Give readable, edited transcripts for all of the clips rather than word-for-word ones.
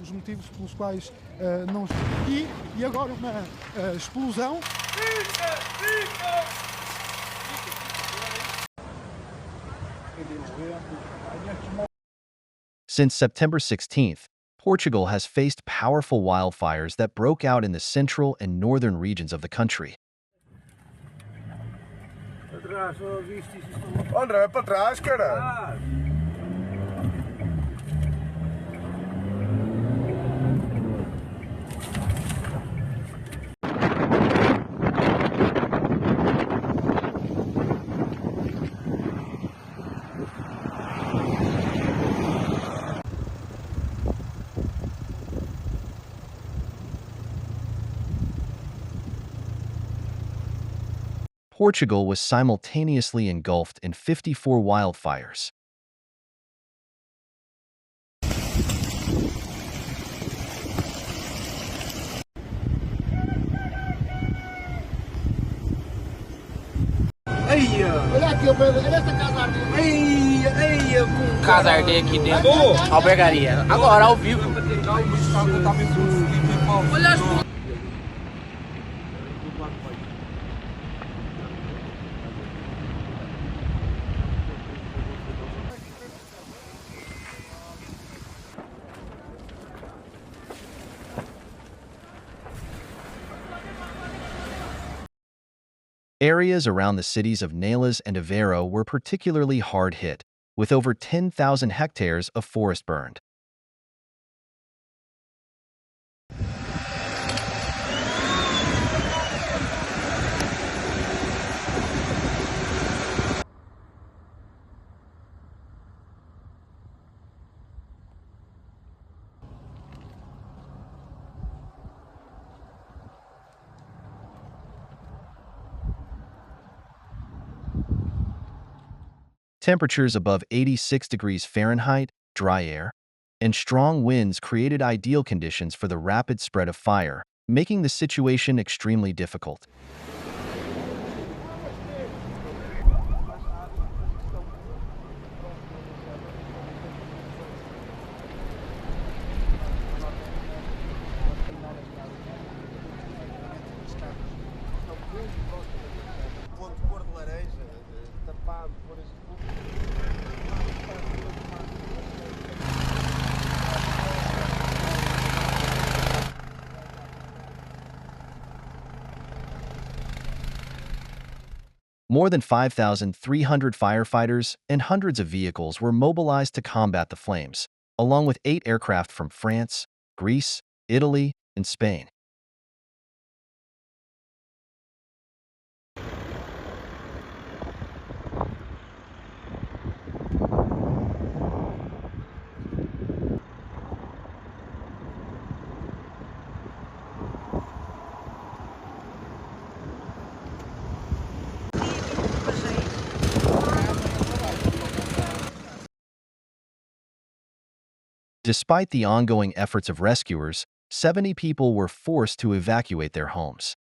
os motivos pelos quais não... E agora uma explosão. Since September 16th, Portugal has faced powerful wildfires that broke out in the central and northern regions of the country. André, para trás, cara! Portugal was simultaneously engulfed in 54 wildfires. Olha aqui, olha essa casa ardente. Casa ardente aqui dentro. Albergaria. Agora, ao vivo. Olha as... Areas around the cities of Nelas and Aveiro were particularly hard hit, with over 10,000 hectares of forest burned. Temperatures above 86 degrees Fahrenheit, dry air, and strong winds created ideal conditions for the rapid spread of fire, making the situation extremely difficult. More than 5,300 firefighters and hundreds of vehicles were mobilized to combat the flames, along with 8 aircraft from France, Greece, Italy, and Spain. Despite the ongoing efforts of rescuers, 70 people were forced to evacuate their homes.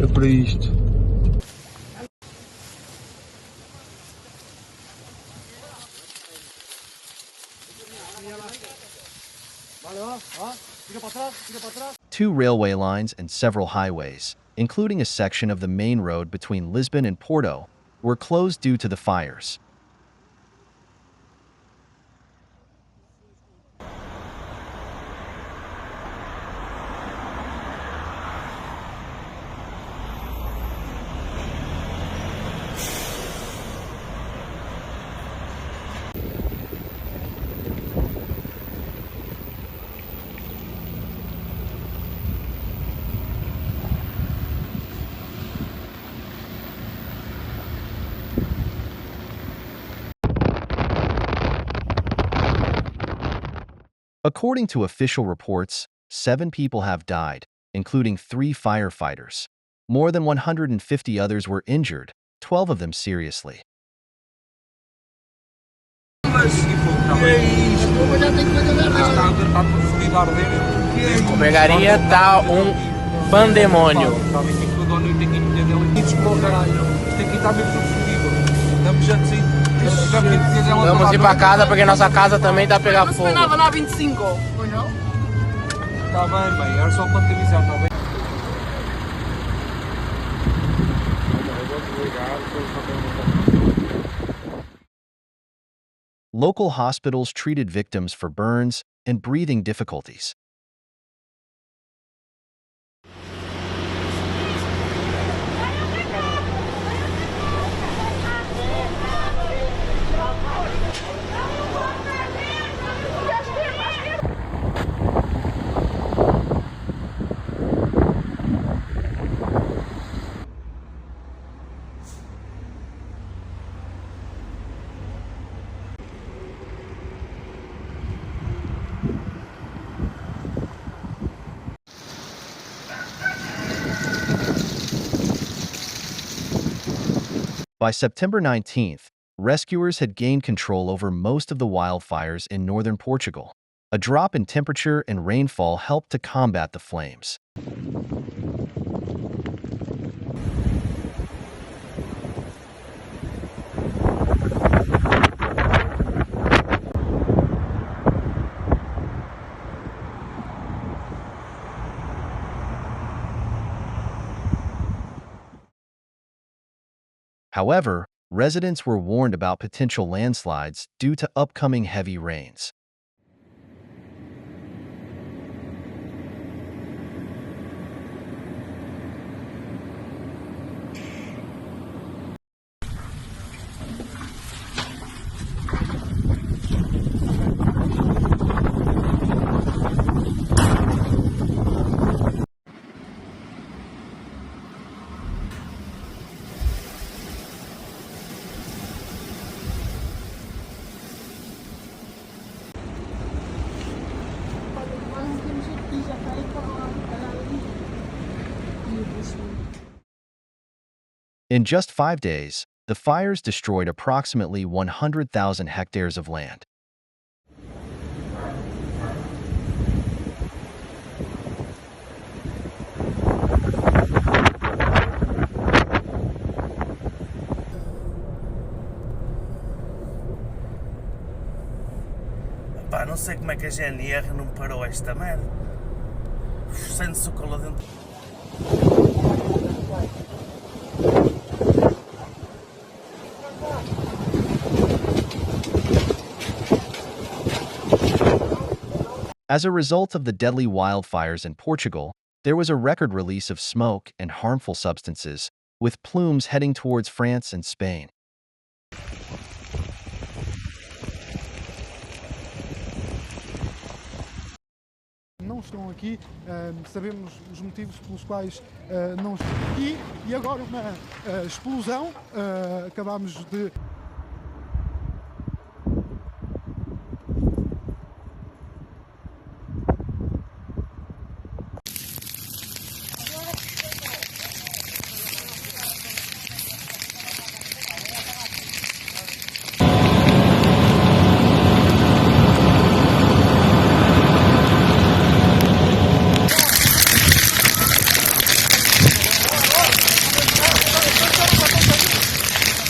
É para isto. Two railway lines and several highways, including a section of the main road between Lisbon and Porto, were closed due to the fires. According to official reports, 7 people have died, including 3 firefighters. More than 150 others were injured, 12 of them seriously. A pegaria tá pandemônio. Vamos ir pra casa porque nossa casa também tá a pegar fogo. Não se lá 25, pois não? Tá bem, bem, era só para te avisar, tá bem? Local hospitals treated victims for burns and breathing difficulties. By September 19th, rescuers had gained control over most of the wildfires in northern Portugal. A drop in temperature and rainfall helped to combat the flames. However, residents were warned about potential landslides due to upcoming heavy rains. In just 5 days, the fires destroyed approximately 100,000 hectares of land. Pá, não sei como é que a GNR não parou esta merda. Sente-se o calor dentro. As a result of the deadly wildfires in Portugal, there was a record release of smoke and harmful substances, with plumes heading towards France and Spain. Não estão aqui, sabemos os motivos pelos quais não estão aqui e agora uma explosão, acabamos de...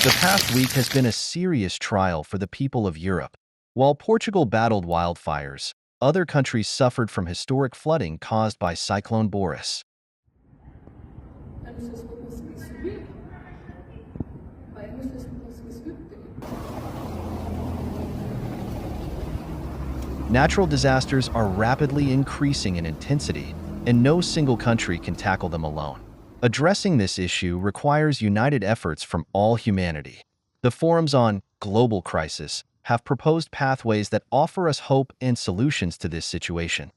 The past week has been a serious trial for the people of Europe. While Portugal battled wildfires, other countries suffered from historic flooding caused by Cyclone Boris. Natural disasters are rapidly increasing in intensity, and no single country can tackle them alone. Addressing this issue requires united efforts from all humanity. The forums on global crisis have proposed pathways that offer us hope and solutions to this situation.